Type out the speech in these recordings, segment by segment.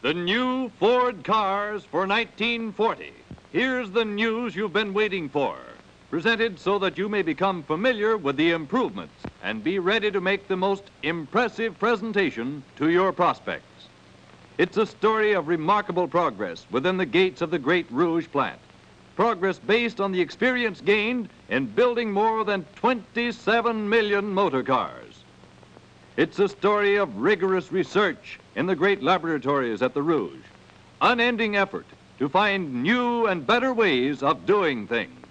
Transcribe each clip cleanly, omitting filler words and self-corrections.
The new Ford cars for 1940. Here's the news you've been waiting for. Presented so that you may become familiar with the improvements and be ready to make the most impressive presentation to your prospects. It's a story of remarkable progress within the gates of the great Rouge plant. Progress based on the experience gained in building more than 27 million motor cars. It's a story of rigorous research in the great laboratories at the Rouge, unending effort to find new and better ways of doing things.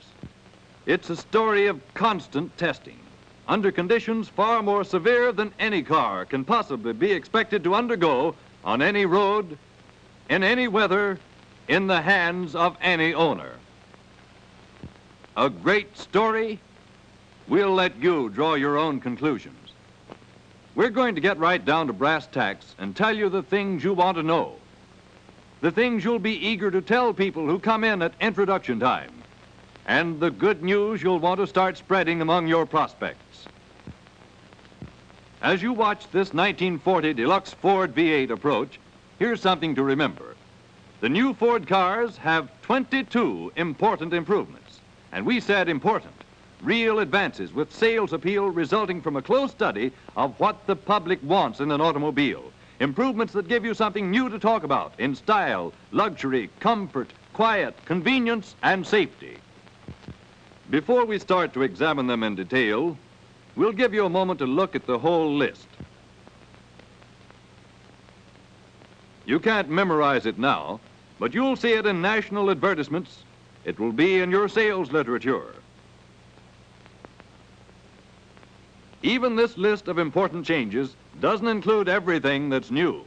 It's a story of constant testing under conditions far more severe than any car can possibly be expected to undergo on any road, in any weather, in the hands of any owner. A great story? We'll let you draw your own conclusions. We're going to get right down to brass tacks and tell you the things you want to know. The things you'll be eager to tell people who come in at introduction time. And the good news you'll want to start spreading among your prospects. As you watch this 1940 Deluxe Ford V8 approach, here's something to remember. The new Ford cars have 22 important improvements. And we said important. Real advances with sales appeal resulting from a close study of what the public wants in an automobile. Improvements that give you something new to talk about in style, luxury, comfort, quiet, convenience, and safety. Before we start to examine them in detail, we'll give you a moment to look at the whole list. You can't memorize it now, but you'll see it in national advertisements. It will be in your sales literature. Even this list of important changes doesn't include everything that's new.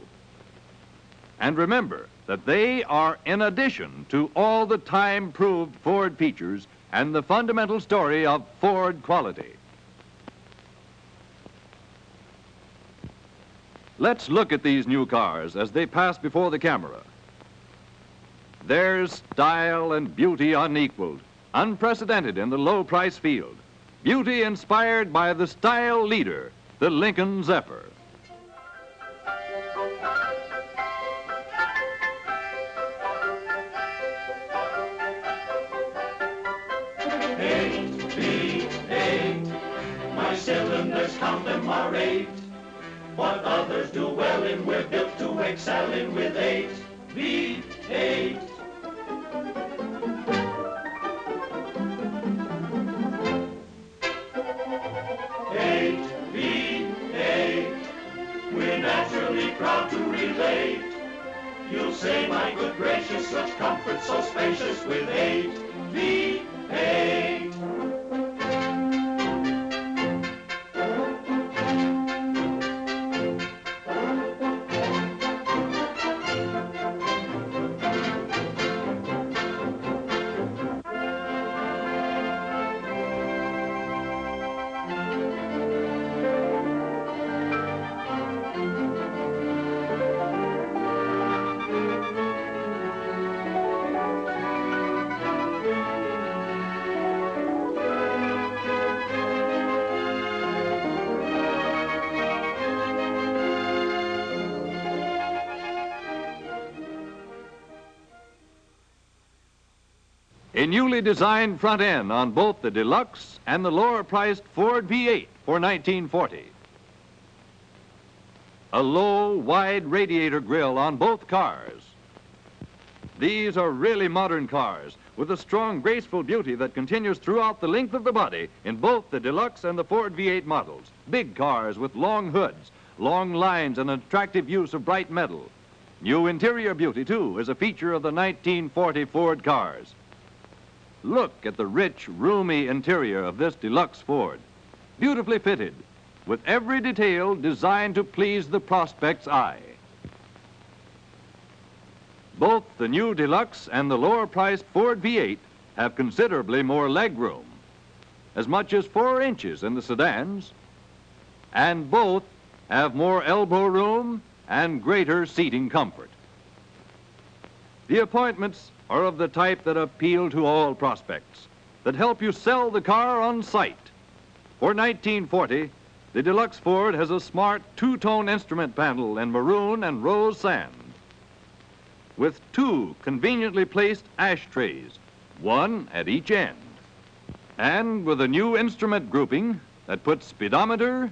And remember that they are in addition to all the time-proved Ford features and the fundamental story of Ford quality. Let's look at these new cars as they pass before the camera. There's style and beauty unequaled, unprecedented in the low-price field. Beauty inspired by the style leader, the Lincoln Zephyr. My cylinders, count them, are 8. What others do well in, we're built to excel in with 8. V8. We're naturally proud to relate. You'll say, my good gracious, such comfort so spacious with 8 V8. A newly designed front end on both the deluxe and the lower-priced Ford V8 for 1940. A low, wide radiator grille on both cars. These are really modern cars with a strong, graceful beauty that continues throughout the length of the body in both the deluxe and the Ford V8 models. Big cars with long hoods, long lines, and attractive use of bright metal. New interior beauty, too, is a feature of the 1940 Ford cars. Look at the rich, roomy interior of this deluxe Ford. Beautifully fitted, with every detail designed to please the prospect's eye. Both the new deluxe and the lower-priced Ford V8 have considerably more legroom, as much as 4 inches in the sedans, and both have more elbow room and greater seating comfort. The appointments are of the type that appeal to all prospects, that help you sell the car on sight. For 1940, the deluxe Ford has a smart 2-tone instrument panel in maroon and rose sand. with 2 conveniently placed ashtrays, 1 at each end. And with a new instrument grouping that puts speedometer,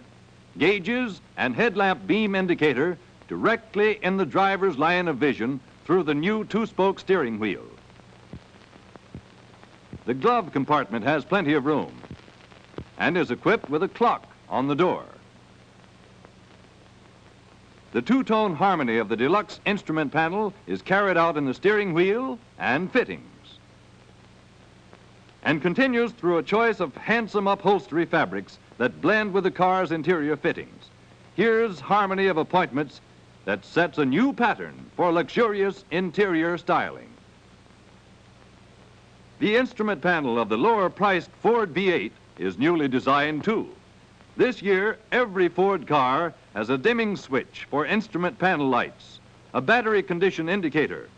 gauges, and headlamp beam indicator directly in the driver's line of vision through the new 2-spoke steering wheel. The glove compartment has plenty of room and is equipped with a clock on the door. The 2-tone harmony of the deluxe instrument panel is carried out in the steering wheel and fittings, and continues through a choice of handsome upholstery fabrics that blend with the car's interior fittings. Here's harmony of appointments that sets a new pattern for luxurious interior styling. The instrument panel of the lower-priced Ford V8 is newly designed, too. This year, every Ford car has a dimming switch for instrument panel lights, a battery condition indicator,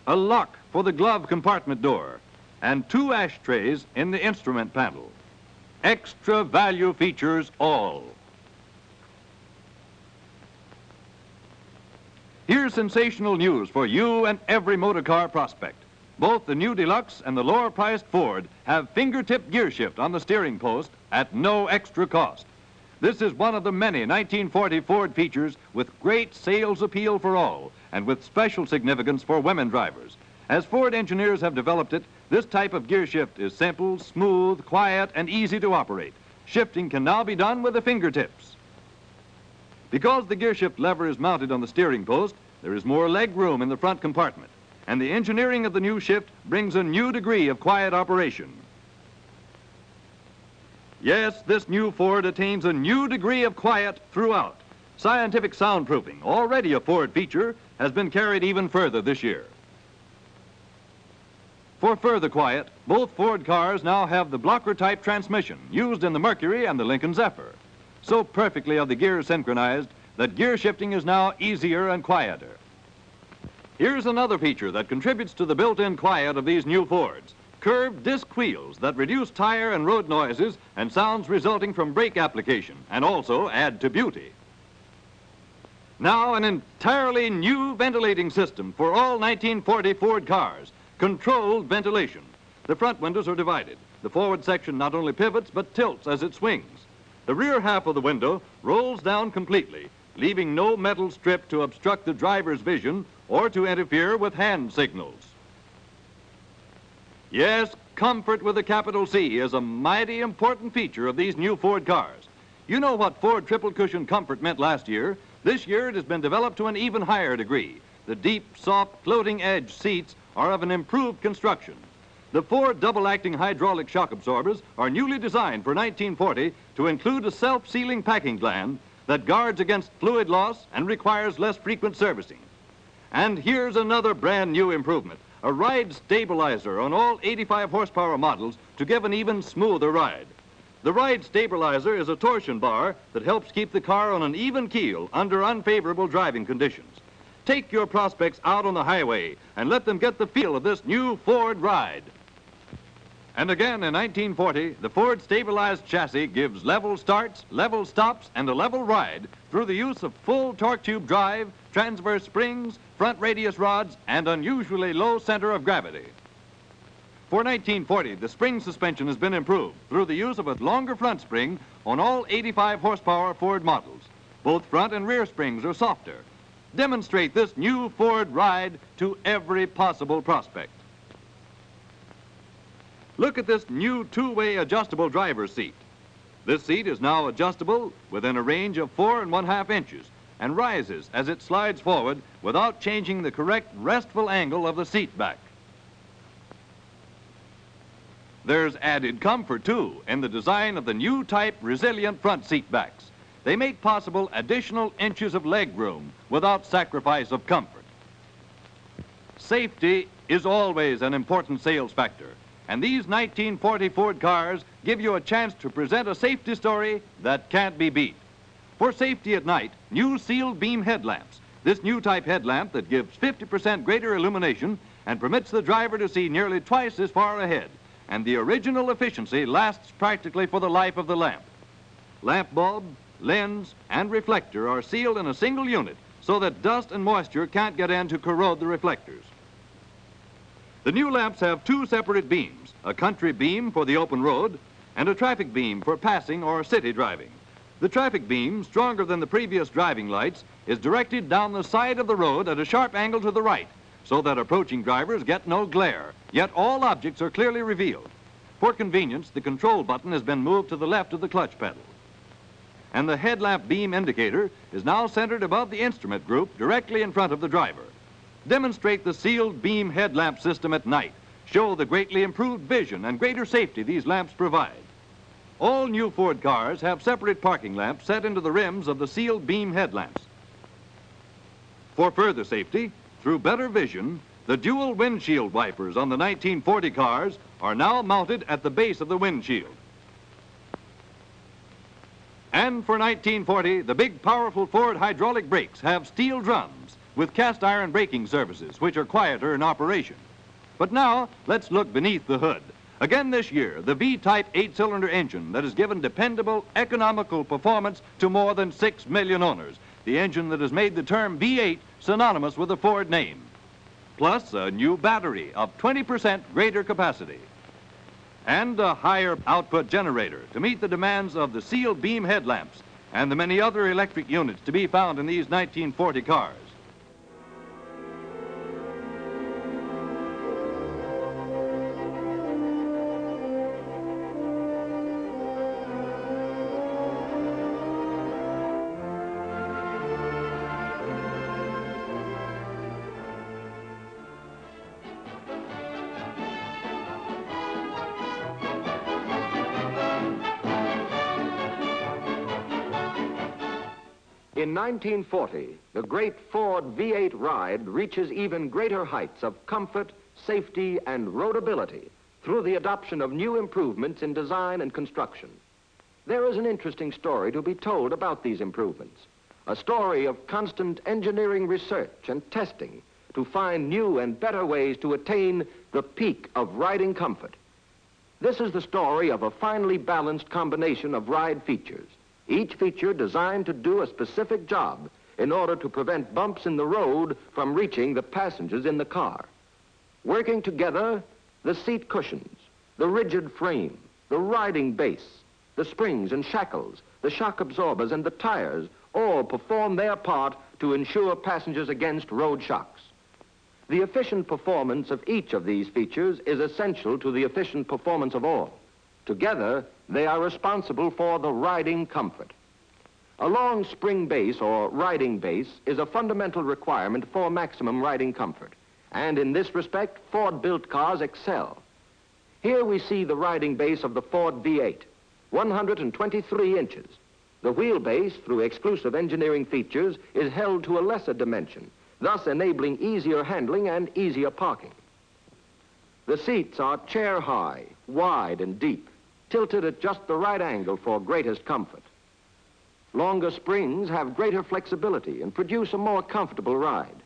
a lock for the glove compartment door, and 2 ashtrays in the instrument panel. Extra value features all. Here's sensational news for you and every motor car prospect. Both the new Deluxe and the lower-priced Ford have fingertip gear shift on the steering post at no extra cost. This is one of the many 1940 Ford features with great sales appeal for all and with special significance for women drivers. As Ford engineers have developed it, this type of gear shift is simple, smooth, quiet, and easy to operate. Shifting can now be done with the fingertips. Because the gear shift lever is mounted on the steering post, there is more leg room in the front compartment, and the engineering of the new shift brings a new degree of quiet operation. Yes, this new Ford attains a new degree of quiet throughout. Scientific soundproofing, already a Ford feature, has been carried even further this year. For further quiet, both Ford cars now have the blocker-type transmission used in the Mercury and the Lincoln Zephyr. So perfectly are the gears synchronized that gear shifting is now easier and quieter. Here's another feature that contributes to the built-in quiet of these new Fords: curved disc wheels that reduce tire and road noises and sounds resulting from brake application, and also add to beauty. Now an entirely new ventilating system for all 1940 Ford cars: controlled ventilation. The front windows are divided. The forward section not only pivots but tilts as it swings. The rear half of the window rolls down completely, leaving no metal strip to obstruct the driver's vision or to interfere with hand signals. Yes, comfort with a capital C is a mighty important feature of these new Ford cars. You know what Ford triple cushion comfort meant last year. This year it has been developed to an even higher degree. The deep, soft, floating edge seats are of an improved construction. The Ford double-acting hydraulic shock absorbers are newly designed for 1940 to include a self-sealing packing gland that guards against fluid loss and requires less frequent servicing. And here's another brand new improvement: a ride stabilizer on all 85 horsepower models to give an even smoother ride. The ride stabilizer is a torsion bar that helps keep the car on an even keel under unfavorable driving conditions. Take your prospects out on the highway and let them get the feel of this new Ford ride. And again, in 1940, the Ford stabilized chassis gives level starts, level stops, and a level ride through the use of full torque tube drive, transverse springs, front radius rods, and unusually low center of gravity. For 1940, the spring suspension has been improved through the use of a longer front spring on all 85 horsepower Ford models. Both front and rear springs are softer. Demonstrate this new Ford ride to every possible prospect. Look at this new two-way adjustable driver's seat. This seat is now adjustable within a range of 4½ inches and rises as it slides forward without changing the correct restful angle of the seat back. There's added comfort, too, in the design of the new type resilient front seat backs. They make possible additional inches of leg room without sacrifice of comfort. Safety is always an important sales factor, and these 1940 Ford cars give you a chance to present a safety story that can't be beat. For safety at night, new sealed beam headlamps. This new type headlamp that gives 50% greater illumination and permits the driver to see nearly twice as far ahead, and the original efficiency lasts practically for the life of the lamp. Lamp bulb, lens, and reflector are sealed in a single unit so that dust and moisture can't get in to corrode the reflectors. The new lamps have two separate beams, a country beam for the open road and a traffic beam for passing or city driving. The traffic beam, stronger than the previous driving lights, is directed down the side of the road at a sharp angle to the right, so that approaching drivers get no glare, yet all objects are clearly revealed. For convenience, the control button has been moved to the left of the clutch pedal. And the headlamp beam indicator is now centered above the instrument group directly in front of the driver. Demonstrate the sealed beam headlamp system at night. Show the greatly improved vision and greater safety these lamps provide. All new Ford cars have separate parking lamps set into the rims of the sealed beam headlamps. For further safety, through better vision, the dual windshield wipers on the 1940 cars are now mounted at the base of the windshield. And for 1940, the big, powerful Ford hydraulic brakes have steel drums with cast iron braking surfaces, which are quieter in operation. But now, let's look beneath the hood. Again this year, the V-type 8-cylinder engine that has given dependable, economical performance to more than 6 million owners. The engine that has made the term V8 synonymous with the Ford name. Plus a new battery of 20% greater capacity. And a higher output generator to meet the demands of the sealed beam headlamps and the many other electric units to be found in these 1940 cars. In 1940, the great Ford V8 ride reaches even greater heights of comfort, safety, and roadability through the adoption of new improvements in design and construction. There is an interesting story to be told about these improvements, a story of constant engineering research and testing to find new and better ways to attain the peak of riding comfort. This is the story of a finely balanced combination of ride features, each feature designed to do a specific job in order to prevent bumps in the road from reaching the passengers in the car. Working together, the seat cushions, the rigid frame, the riding base, the springs and shackles, the shock absorbers, and the tires all perform their part to ensure passengers against road shocks. The efficient performance of each of these features is essential to the efficient performance of all. Together, they are responsible for the riding comfort. A long spring base or riding base is a fundamental requirement for maximum riding comfort. And in this respect, Ford-built cars excel. Here we see the riding base of the Ford V8, 123 inches. The wheelbase, through exclusive engineering features, is held to a lesser dimension, thus enabling easier handling and easier parking. The seats are chair-high, wide and deep, tilted at just the right angle for greatest comfort. Longer springs have greater flexibility and produce a more comfortable ride.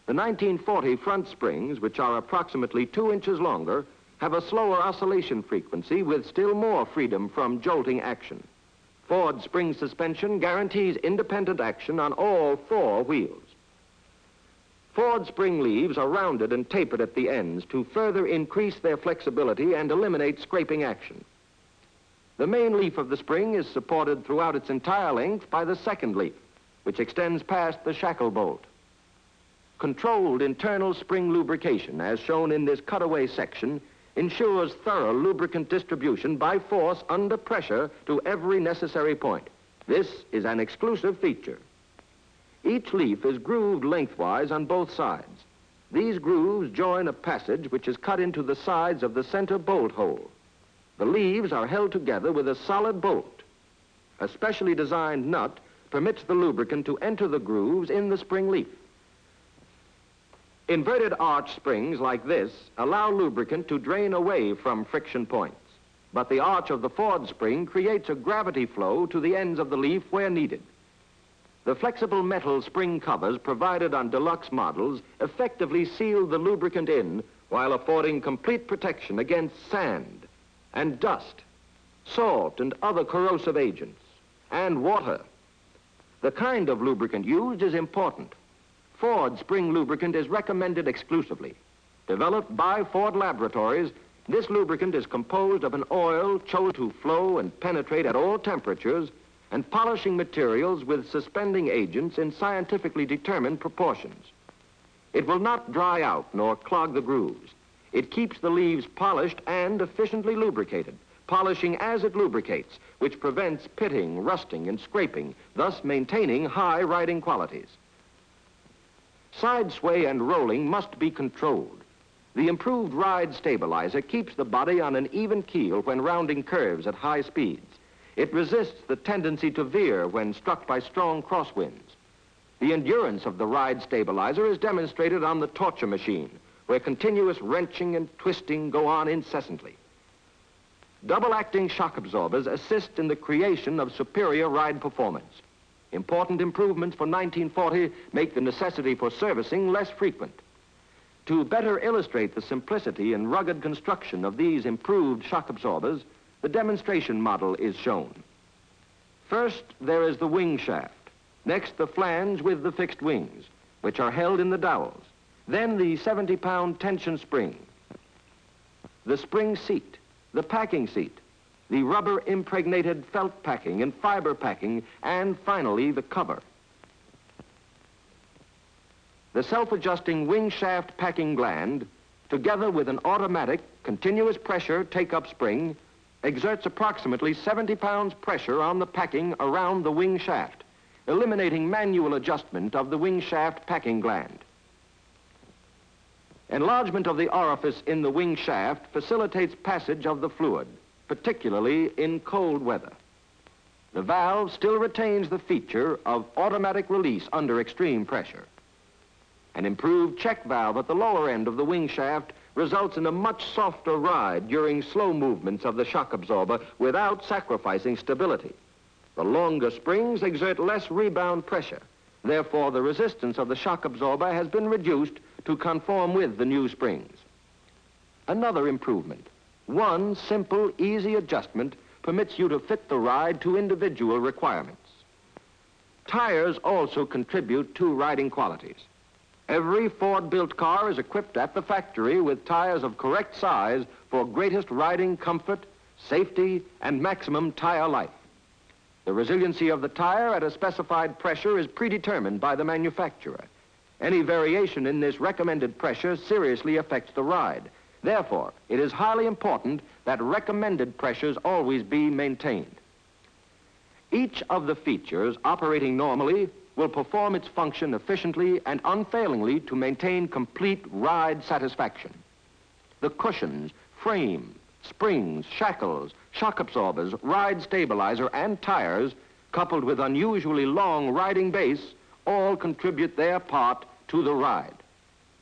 The 1940 front springs, which are approximately 2 inches longer, have a slower oscillation frequency with still more freedom from jolting action. Ford spring suspension guarantees independent action on all 4 wheels. Ford spring leaves are rounded and tapered at the ends to further increase their flexibility and eliminate scraping action. The main leaf of the spring is supported throughout its entire length by the second leaf, which extends past the shackle bolt. Controlled internal spring lubrication, as shown in this cutaway section, ensures thorough lubricant distribution by force under pressure to every necessary point. This is an exclusive feature. Each leaf is grooved lengthwise on both sides. These grooves join a passage which is cut into the sides of the center bolt hole. The leaves are held together with a solid bolt. A specially designed nut permits the lubricant to enter the grooves in the spring leaf. Inverted arch springs like this allow lubricant to drain away from friction points, but the arch of the Ford spring creates a gravity flow to the ends of the leaf where needed. The flexible metal spring covers provided on deluxe models effectively seal the lubricant in while affording complete protection against sand and dust, salt and other corrosive agents, and water. The kind of lubricant used is important. Ford spring lubricant is recommended exclusively. Developed by Ford Laboratories, this lubricant is composed of an oil chosen to flow and penetrate at all temperatures and polishing materials with suspending agents in scientifically determined proportions. It will not dry out nor clog the grooves. It keeps the leaves polished and efficiently lubricated, polishing as it lubricates, which prevents pitting, rusting, and scraping, thus maintaining high riding qualities. Side sway and rolling must be controlled. The improved ride stabilizer keeps the body on an even keel when rounding curves at high speeds. It resists the tendency to veer when struck by strong crosswinds. The endurance of the ride stabilizer is demonstrated on the torture machine, where continuous wrenching and twisting go on incessantly. Double-acting shock absorbers assist in the creation of superior ride performance. Important improvements for 1940 make the necessity for servicing less frequent. To better illustrate the simplicity and rugged construction of these improved shock absorbers, the demonstration model is shown. First, there is the wing shaft. Next, the flange with the fixed wings, which are held in the dowels. Then the 70-pound tension spring, the spring seat, the packing seat, the rubber-impregnated felt packing and fiber packing, and finally, the cover. The self-adjusting wing shaft packing gland, together with an automatic continuous pressure take-up spring, exerts approximately 70 pounds pressure on the packing around the wing shaft, eliminating manual adjustment of the wing shaft packing gland. Enlargement of the orifice in the wing shaft facilitates passage of the fluid, particularly in cold weather. The valve still retains the feature of automatic release under extreme pressure. An improved check valve at the lower end of the wing shaft results in a much softer ride during slow movements of the shock absorber without sacrificing stability. The longer springs exert less rebound pressure. Therefore, the resistance of the shock absorber has been reduced to conform with the new springs. Another improvement. One simple, easy adjustment permits you to fit the ride to individual requirements. Tires also contribute to riding qualities. Every Ford-built car is equipped at the factory with tires of correct size for greatest riding comfort, safety, and maximum tire life. The resiliency of the tire at a specified pressure is predetermined by the manufacturer. Any variation in this recommended pressure seriously affects the ride. Therefore, it is highly important that recommended pressures always be maintained. Each of the features operating normally will perform its function efficiently and unfailingly to maintain complete ride satisfaction. The cushions, frame, springs, shackles, shock absorbers, ride stabilizer, and tires, coupled with unusually long riding base, all contribute their part to the ride.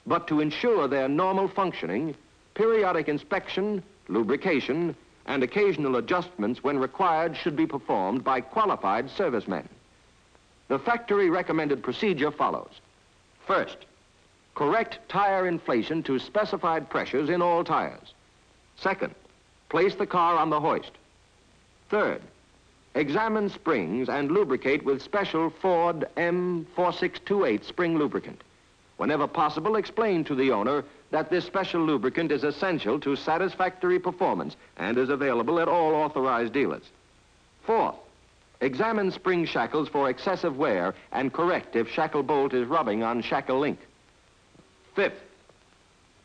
But to ensure their normal functioning, periodic inspection, lubrication, and occasional adjustments when required should be performed by qualified servicemen. The factory recommended procedure follows. First, correct tire inflation to specified pressures in all tires. Second, place the car on the hoist. Third, examine springs and lubricate with special Ford M4628 spring lubricant. Whenever possible, explain to the owner that this special lubricant is essential to satisfactory performance and is available at all authorized dealers. Fourth, examine spring shackles for excessive wear and correct if shackle bolt is rubbing on shackle link. Fifth,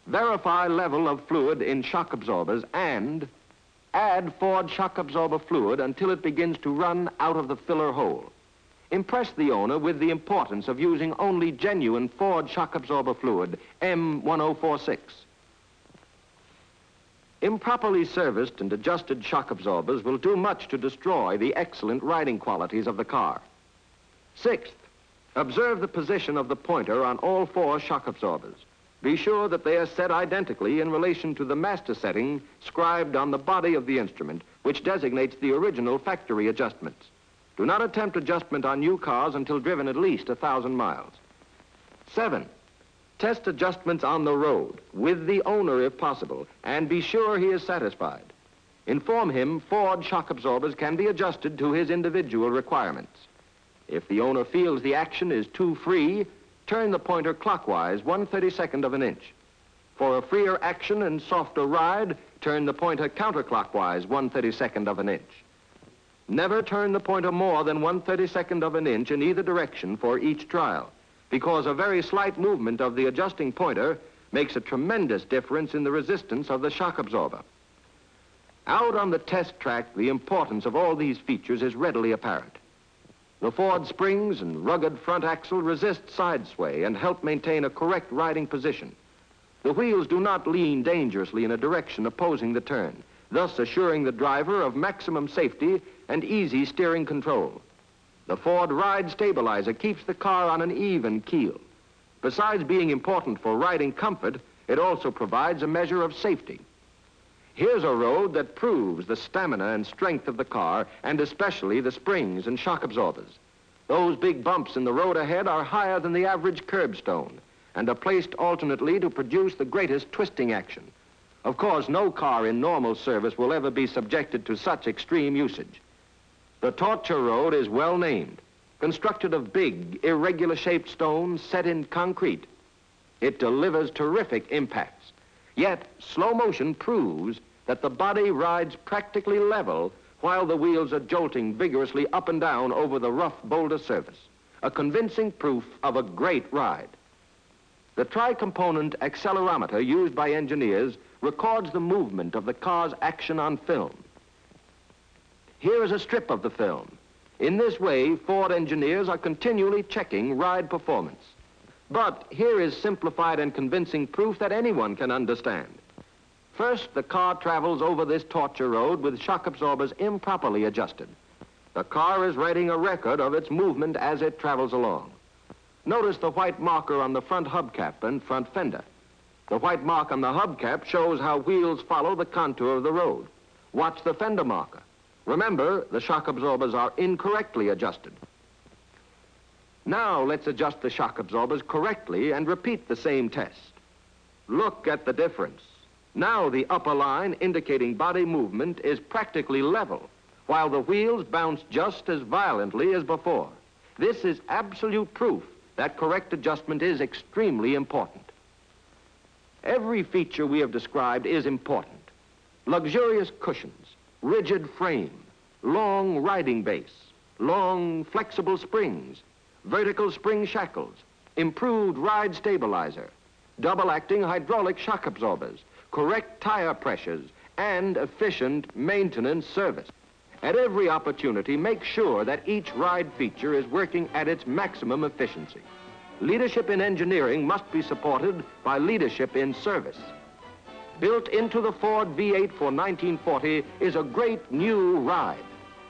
verify level of fluid in shock absorbers and add Ford shock absorber fluid until it begins to run out of the filler hole. Impress the owner with the importance of using only genuine Ford shock absorber fluid, M1046. Improperly serviced and adjusted shock absorbers will do much to destroy the excellent riding qualities of the car. Sixth, observe the position of the pointer on all four shock absorbers. Be sure that they are set identically in relation to the master setting scribed on the body of the instrument, which designates the original factory adjustments. Do not attempt adjustment on new cars until driven at least 1,000 miles. 7, test adjustments on the road, with the owner if possible, and be sure he is satisfied. Inform him Ford shock absorbers can be adjusted to his individual requirements. If the owner feels the action is too free, turn the pointer clockwise 1/32nd of an inch. For a freer action and softer ride, turn the pointer counterclockwise 1/32nd of an inch. Never turn the pointer more than 1/32nd of an inch in either direction for each trial, because a very slight movement of the adjusting pointer makes a tremendous difference in the resistance of the shock absorber. Out on the test track, the importance of all these features is readily apparent. The Ford springs and rugged front axle resist side sway and help maintain a correct riding position. The wheels do not lean dangerously in a direction opposing the turn, thus assuring the driver of maximum safety and easy steering control. The Ford Ride Stabilizer keeps the car on an even keel. Besides being important for riding comfort, it also provides a measure of safety. Here's a road that proves the stamina and strength of the car, and especially the springs and shock absorbers. Those big bumps in the road ahead are higher than the average curbstone and are placed alternately to produce the greatest twisting action. Of course, no car in normal service will ever be subjected to such extreme usage. The torture road is well named, constructed of big, irregular-shaped stones set in concrete. It delivers terrific impacts. Yet, slow motion proves that the body rides practically level while the wheels are jolting vigorously up and down over the rough boulder surface, a convincing proof of a great ride. The tri-component accelerometer used by engineers records the movement of the car's action on film. Here is a strip of the film. In this way, Ford engineers are continually checking ride performance. But here is simplified and convincing proof that anyone can understand. First, the car travels over this torture road with shock absorbers improperly adjusted. The car is writing a record of its movement as it travels along. Notice the white marker on the front hubcap and front fender. The white mark on the hubcap shows how wheels follow the contour of the road. Watch the fender marker. Remember, the shock absorbers are incorrectly adjusted. Now let's adjust the shock absorbers correctly and repeat the same test. Look at the difference. Now the upper line indicating body movement is practically level, while the wheels bounce just as violently as before. This is absolute proof that correct adjustment is extremely important. Every feature we have described is important. Luxurious cushions, rigid frame, long riding base, long flexible springs, vertical spring shackles, improved ride stabilizer, double-acting hydraulic shock absorbers, correct tire pressures, and efficient maintenance service. At every opportunity, make sure that each ride feature is working at its maximum efficiency. Leadership in engineering must be supported by leadership in service. Built into the Ford V8 for 1940 is a great new ride,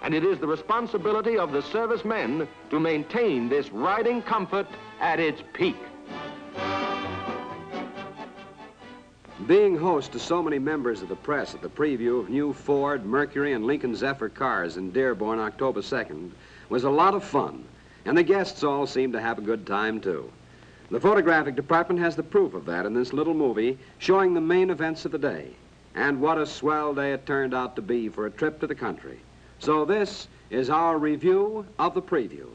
and it is the responsibility of the servicemen to maintain this riding comfort at its peak. Being host to so many members of the press at the preview of new Ford, Mercury, and Lincoln Zephyr cars in Dearborn October 2nd was a lot of fun, and the guests all seemed to have a good time, too. The photographic department has the proof of that in this little movie showing the main events of the day. And what a swell day it turned out to be for a trip to the country. So this is our review of the preview.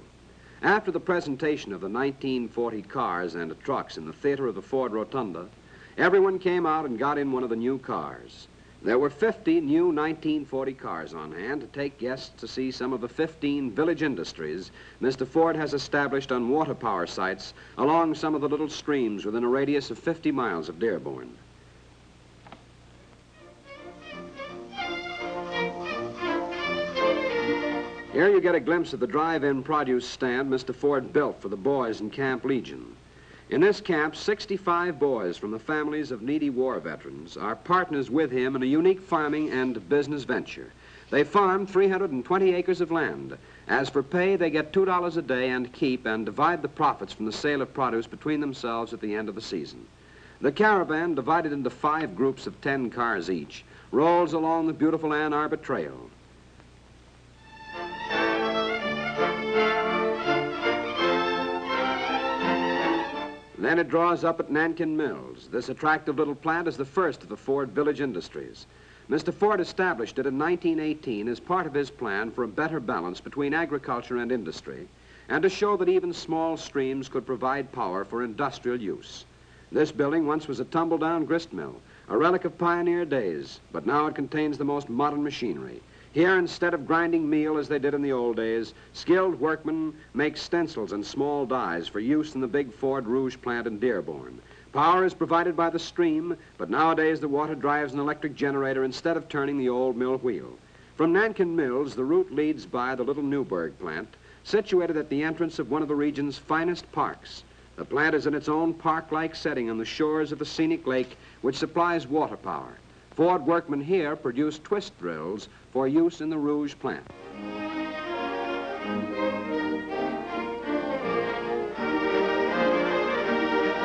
After the presentation of the 1940 cars and trucks in the theater of the Ford Rotunda, everyone came out and got in one of the new cars. There were 50 new 1940 cars on hand to take guests to see some of the 15 village industries Mr. Ford has established on water power sites along some of the little streams within a radius of 50 miles of Dearborn. Here you get a glimpse of the drive-in produce stand Mr. Ford built for the boys in Camp Legion. In this camp, 65 boys from the families of needy war veterans are partners with him in a unique farming and business venture. They farm 320 acres of land. As for pay, they get $2 a day and keep and divide the profits from the sale of produce between themselves at the end of the season. The caravan, divided into 5 groups of 10 cars each, rolls along the beautiful Ann Arbor Trail. Then it draws up at Nankin Mills. This attractive little plant is the first of the Ford village industries. Mr. Ford established it in 1918 as part of his plan for a better balance between agriculture and industry, and to show that even small streams could provide power for industrial use. This building once was a tumble-down grist mill, a relic of pioneer days, but now it contains the most modern machinery. Here, instead of grinding meal as they did in the old days, skilled workmen make stencils and small dies for use in the big Ford Rouge plant in Dearborn. Power is provided by the stream, but nowadays the water drives an electric generator instead of turning the old mill wheel. From Nankin Mills, the route leads by the little Newburgh plant, situated at the entrance of one of the region's finest parks. The plant is in its own park-like setting on the shores of the scenic lake, which supplies water power. Ford workmen here produce twist drills for use in the Rouge plant.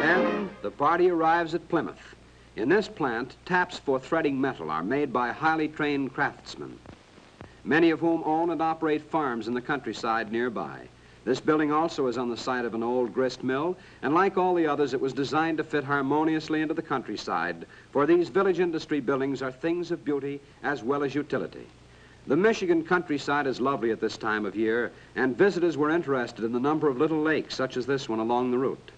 Then the party arrives at Plymouth. In this plant, taps for threading metal are made by highly trained craftsmen, many of whom own and operate farms in the countryside nearby. This building also is on the site of an old grist mill, and like all the others, it was designed to fit harmoniously into the countryside, for these village industry buildings are things of beauty as well as utility. The Michigan countryside is lovely at this time of year, and visitors were interested in the number of little lakes, such as this one along the route.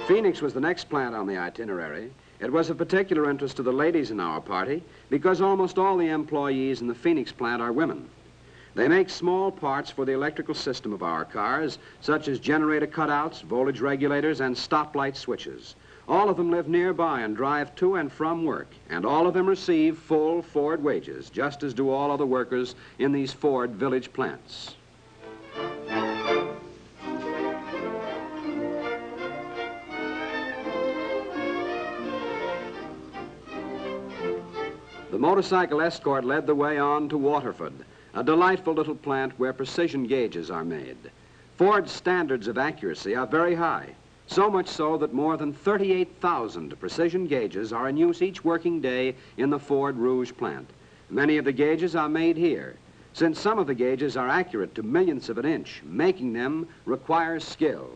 Phoenix was the next plant on the itinerary. It was of particular interest to the ladies in our party because almost all the employees in the Phoenix plant are women. They make small parts for the electrical system of our cars, such as generator cutouts, voltage regulators, and stoplight switches. All of them live nearby and drive to and from work, and all of them receive full Ford wages, just as do all other workers in these Ford village plants. The motorcycle escort led the way on to Waterford, a delightful little plant where precision gauges are made. Ford's standards of accuracy are very high, so much so that more than 38,000 precision gauges are in use each working day in the Ford Rouge plant. Many of the gauges are made here. Since some of the gauges are accurate to millionths of an inch, making them requires skill.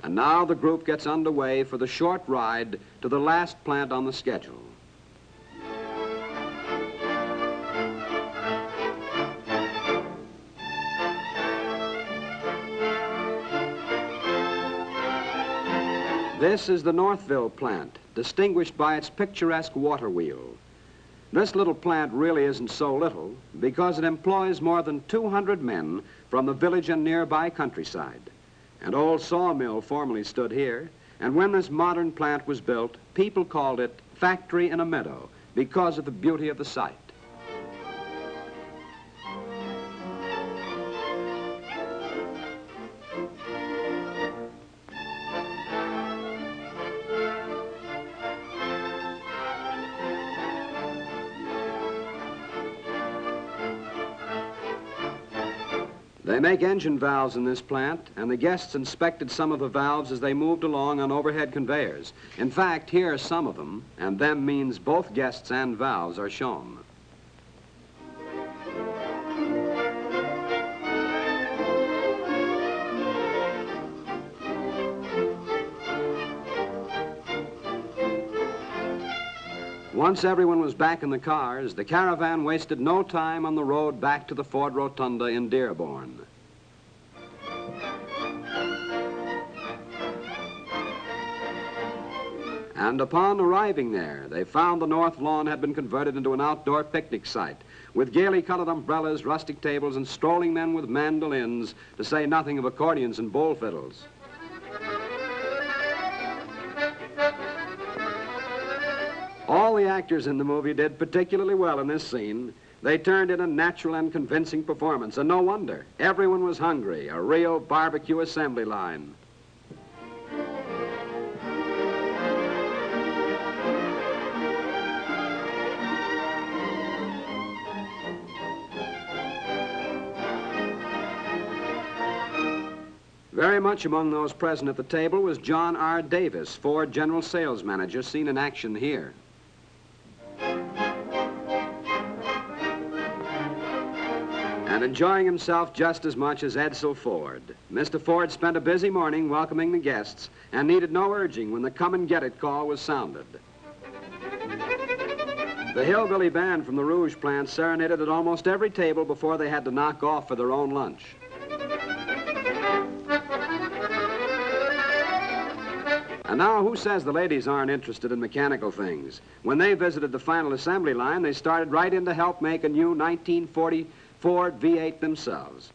And now the group gets underway for the short ride to the last plant on the schedule. This is the Northville plant, distinguished by its picturesque water wheel. This little plant really isn't so little because it employs more than 200 men from the village and nearby countryside. An old sawmill formerly stood here, and when this modern plant was built, people called it Factory in a Meadow because of the beauty of the site. They make engine valves in this plant, and the guests inspected some of the valves as they moved along on overhead conveyors. In fact, here are some of them, and them means both guests and valves are shown. Once everyone was back in the cars, the caravan wasted no time on the road back to the Ford Rotunda in Dearborn. And upon arriving there, they found the north lawn had been converted into an outdoor picnic site with gaily colored umbrellas, rustic tables, and strolling men with mandolins, to say nothing of accordions and bowl fiddles. All the actors in the movie did particularly well in this scene. They turned in a natural and convincing performance, and no wonder. Everyone was hungry, a real barbecue assembly line. Very much among those present at the table was John R. Davis, Ford General Sales Manager, seen in action here. and enjoying himself just as much as Edsel Ford. Mr. Ford spent a busy morning welcoming the guests and needed no urging when the come and get it call was sounded. The hillbilly band from the Rouge plant serenaded at almost every table before they had to knock off for their own lunch. And now, who says the ladies aren't interested in mechanical things? When they visited the final assembly line, they started right in to help make a new 1940 Ford V8 themselves.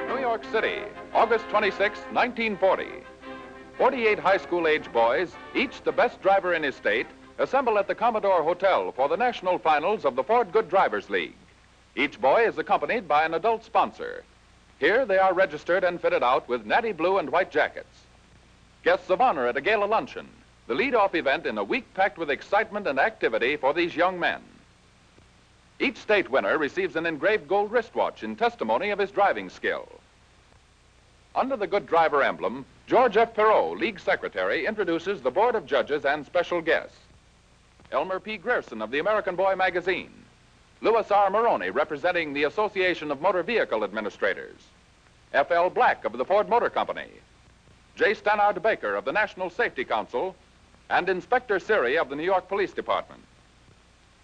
New York City, August 26, 1940. 48 high school age boys, each the best driver in his state, assemble at the Commodore Hotel for the national finals of the Ford Good Drivers League. Each boy is accompanied by an adult sponsor. Here they are registered and fitted out with natty blue and white jackets. Guests of honor at a gala luncheon, the lead-off event in a week packed with excitement and activity for these young men. Each state winner receives an engraved gold wristwatch in testimony of his driving skill. Under the Good Driver emblem, George F. Perot, League Secretary, introduces the Board of Judges and special guests. Elmer P. Grierson of the American Boy magazine. Louis R. Maroney, representing the Association of Motor Vehicle Administrators. F.L. Black of the Ford Motor Company. J. Stannard Baker of the National Safety Council. And Inspector Siri of the New York Police Department.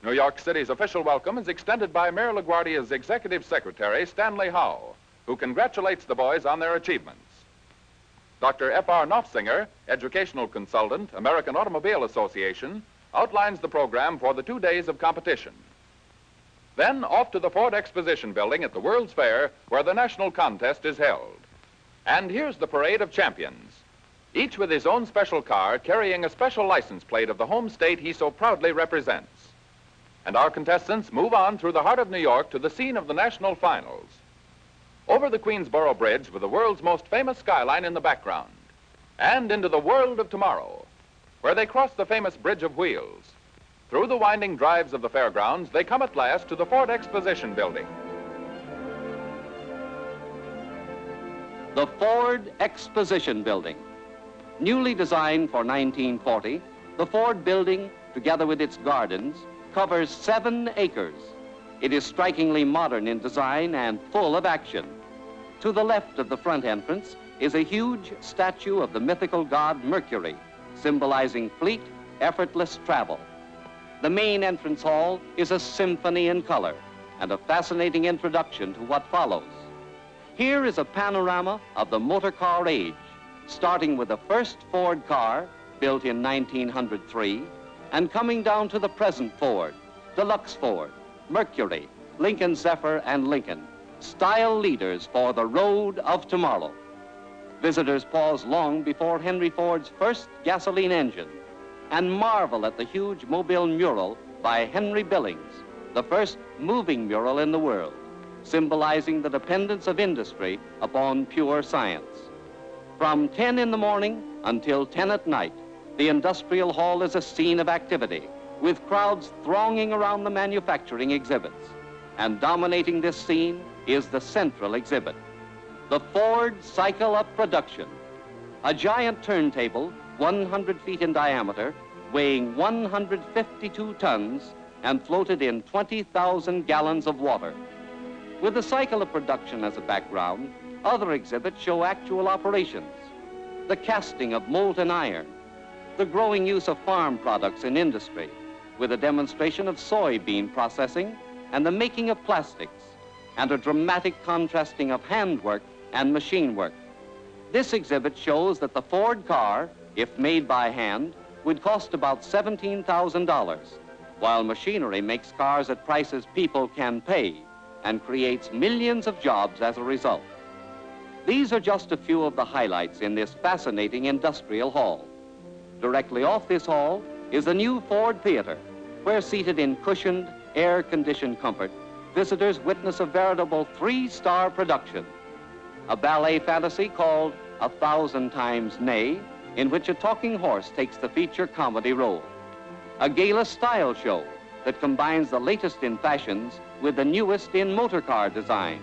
New York City's official welcome is extended by Mayor LaGuardia's Executive Secretary, Stanley Howe, who congratulates the boys on their achievements. Dr. F.R. Knopfsinger, Educational Consultant, American Automobile Association, outlines the program for the 2 days of competition. Then off to the Ford Exposition Building at the World's Fair, where the national contest is held. And here's the parade of champions, each with his own special car carrying a special license plate of the home state he so proudly represents. And our contestants move on through the heart of New York to the scene of the national finals. Over the Queensboro Bridge with the world's most famous skyline in the background, and into the world of tomorrow, where they cross the famous Bridge of Wheels. Through the winding drives of the fairgrounds, they come at last to the Ford Exposition Building. The Ford Exposition Building. Newly designed for 1940, the Ford building, together with its gardens, covers 7 acres. It is strikingly modern in design and full of action. To the left of the front entrance is a huge statue of the mythical god Mercury, symbolizing fleet, effortless travel. The main entrance hall is a symphony in color and a fascinating introduction to what follows. Here is a panorama of the motor car age, starting with the first Ford car, built in 1903, and coming down to the present Ford, Deluxe Ford, Mercury, Lincoln Zephyr, and Lincoln, style leaders for the road of tomorrow. Visitors pause long before Henry Ford's first gasoline engine and marvel at the huge Mobile mural by Henry Billings, the first moving mural in the world, symbolizing the dependence of industry upon pure science. From 10 in the morning until 10 at night, the Industrial Hall is a scene of activity, with crowds thronging around the manufacturing exhibits. And dominating this scene is the central exhibit, the Ford Cycle of Production, a giant turntable 100 feet in diameter, weighing 152 tons and floated in 20,000 gallons of water. With the cycle of production as a background, other exhibits show actual operations, the casting of molten iron, the growing use of farm products in industry, with a demonstration of soybean processing and the making of plastics, and a dramatic contrasting of handwork and machine work. This exhibit shows that the Ford car, if made by hand, would cost about $17,000, while machinery makes cars at prices people can pay and creates millions of jobs as a result. These are just a few of the highlights in this fascinating industrial hall. Directly off this hall is the new Ford Theater, where seated in cushioned, air-conditioned comfort, visitors witness a veritable 3-star production. A ballet fantasy called 1,000 Times Nay, in which a talking horse takes the feature comedy role. A gala style show that combines the latest in fashions with the newest in motor car design.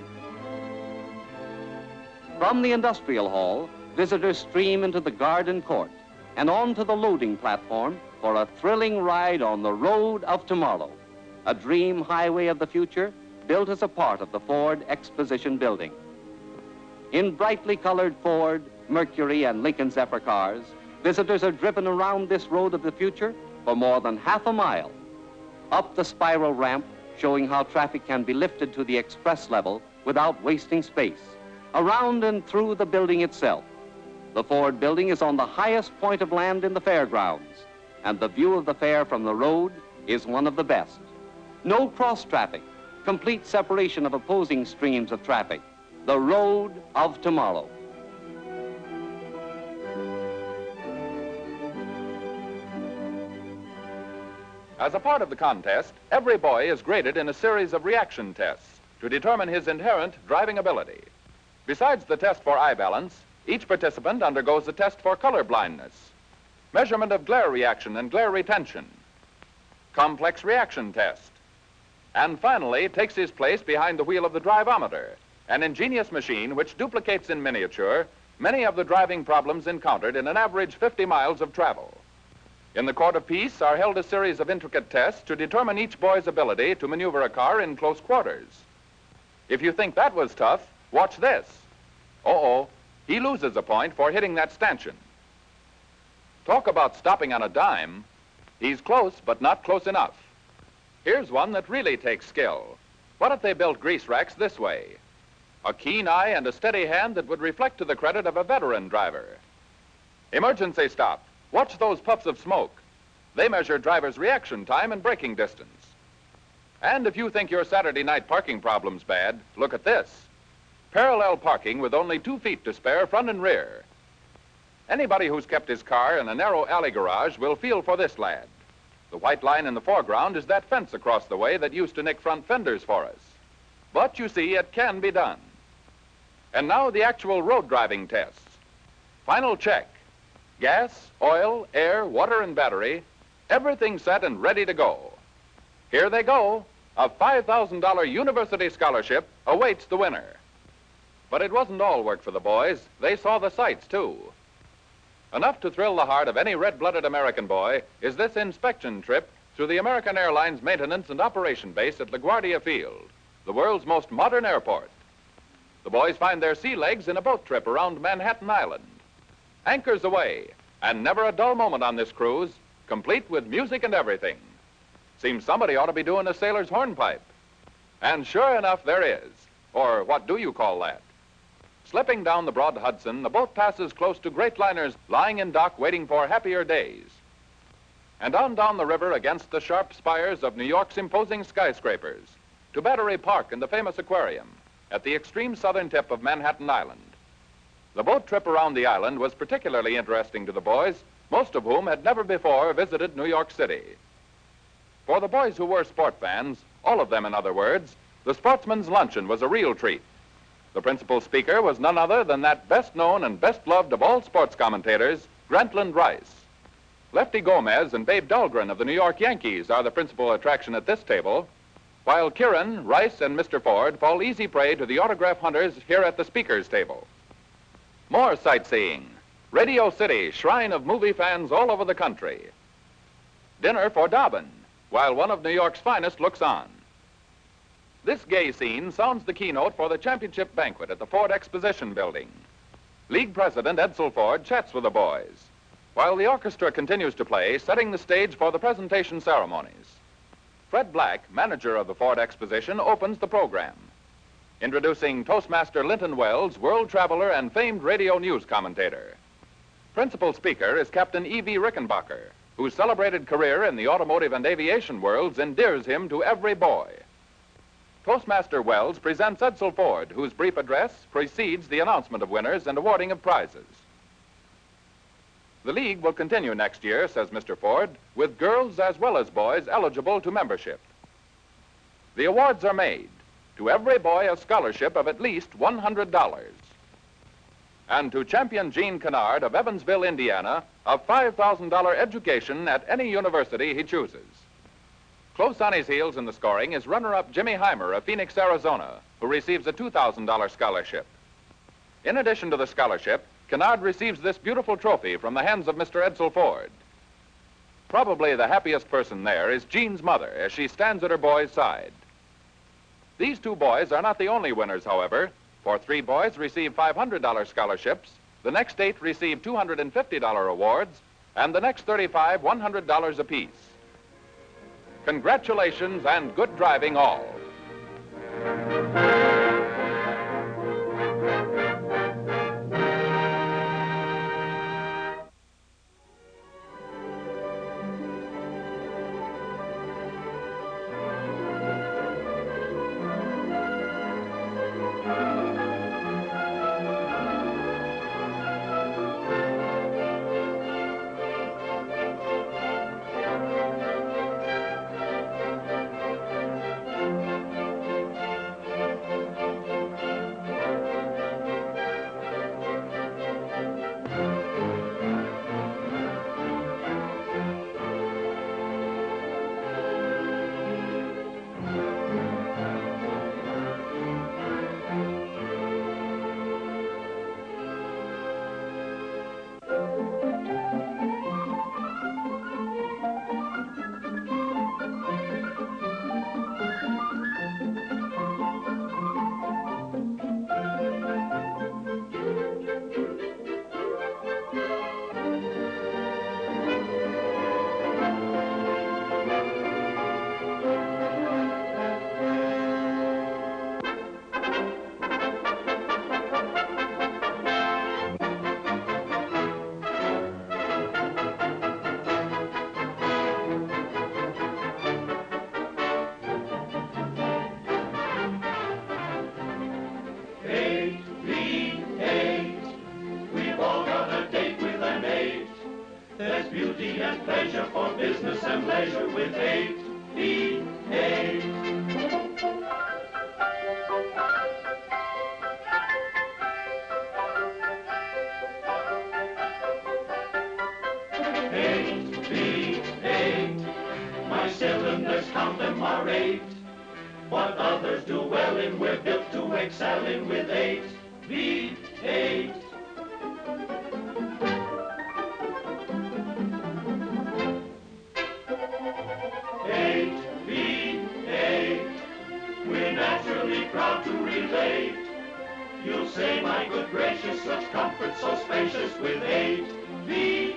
From the industrial hall, visitors stream into the garden court and onto the loading platform for a thrilling ride on the road of tomorrow, a dream highway of the future built as a part of the Ford Exposition Building. In brightly colored Ford, Mercury, and Lincoln Zephyr cars, visitors are driven around this road of the future for more than half a mile. Up the spiral ramp, showing how traffic can be lifted to the express level without wasting space. Around and through the building itself. The Ford building is on the highest point of land in the fairgrounds, and the view of the fair from the road is one of the best. No cross traffic, complete separation of opposing streams of traffic. The road of tomorrow. As a part of the contest, every boy is graded in a series of reaction tests to determine his inherent driving ability. Besides the test for eye balance, each participant undergoes a test for color blindness, measurement of glare reaction and glare retention, complex reaction test, and finally takes his place behind the wheel of the driveometer, an ingenious machine which duplicates in miniature many of the driving problems encountered in an average 50 miles of travel. In the court of peace are held a series of intricate tests to determine each boy's ability to maneuver a car in close quarters. If you think that was tough, watch this. Uh-oh, he loses a point for hitting that stanchion. Talk about stopping on a dime. He's close, but not close enough. Here's one that really takes skill. What if they built grease racks this way? A keen eye and a steady hand that would reflect to the credit of a veteran driver. Emergency stop. Watch those puffs of smoke. They measure driver's reaction time and braking distance. And if you think your Saturday night parking problem's bad, look at this. Parallel parking with only 2 feet to spare front and rear. Anybody who's kept his car in a narrow alley garage will feel for this lad. The white line in the foreground is that fence across the way that used to nick front fenders for us. But you see, it can be done. And now the actual road driving tests. Final check. Gas, oil, air, water, and battery, everything set and ready to go. Here they go. A $5,000 university scholarship awaits the winner. But it wasn't all work for the boys. They saw the sights, too. Enough to thrill the heart of any red-blooded American boy is this inspection trip through the American Airlines Maintenance and Operation Base at LaGuardia Field, the world's most modern airport. The boys find their sea legs in a boat trip around Manhattan Island. Anchors away, and never a dull moment on this cruise, complete with music and everything. Seems somebody ought to be doing a sailor's hornpipe. And sure enough, there is. Or what do you call that? Slipping down the broad Hudson, the boat passes close to great liners lying in dock waiting for happier days. And on down the river against the sharp spires of New York's imposing skyscrapers, to Battery Park and the famous aquarium at the extreme southern tip of Manhattan Island. The boat trip around the island was particularly interesting to the boys, most of whom had never before visited New York City. For the boys who were sport fans, all of them in other words, the sportsman's luncheon was a real treat. The principal speaker was none other than that best known and best loved of all sports commentators, Grantland Rice. Lefty Gomez and Babe Dahlgren of the New York Yankees are the principal attraction at this table, while Kieran, Rice, and Mr. Ford fall easy prey to the autograph hunters here at the speaker's table. More sightseeing. Radio City, shrine of movie fans all over the country. Dinner for Dobbin, while one of New York's finest looks on. This gay scene sounds the keynote for the championship banquet at the Ford Exposition Building. League President Edsel Ford chats with the boys, while the orchestra continues to play, setting the stage for the presentation ceremonies. Fred Black, manager of the Ford Exposition, opens the program. Introducing Toastmaster Linton Wells, world traveler and famed radio news commentator. Principal speaker is Captain E.V. Rickenbacker, whose celebrated career in the automotive and aviation worlds endears him to every boy. Toastmaster Wells presents Edsel Ford, whose brief address precedes the announcement of winners and awarding of prizes. The league will continue next year, says Mr. Ford, with girls as well as boys eligible to membership. The awards are made. To every boy, a scholarship of at least $100. And to champion Gene Kennard of Evansville, Indiana, a $5,000 education at any university he chooses. Close on his heels in the scoring is runner-up Jimmy Heimer of Phoenix, Arizona, who receives a $2,000 scholarship. In addition to the scholarship, Kennard receives this beautiful trophy from the hands of Mr. Edsel Ford. Probably the happiest person there is Jean's mother as she stands at her boy's side. These two boys are not the only winners, however, for 3 boys receive $500 scholarships, the next 8 receive $250 awards, and the next 35 $100 apiece. Congratulations and good driving all. There's beauty and pleasure for business and leisure with 8V8. 8V8. My cylinders, count them, are 8. What others do well in, we're built to excel in with 8V8. We're naturally proud to relate. You'll say, my good gracious, such comfort so spacious with 8V8.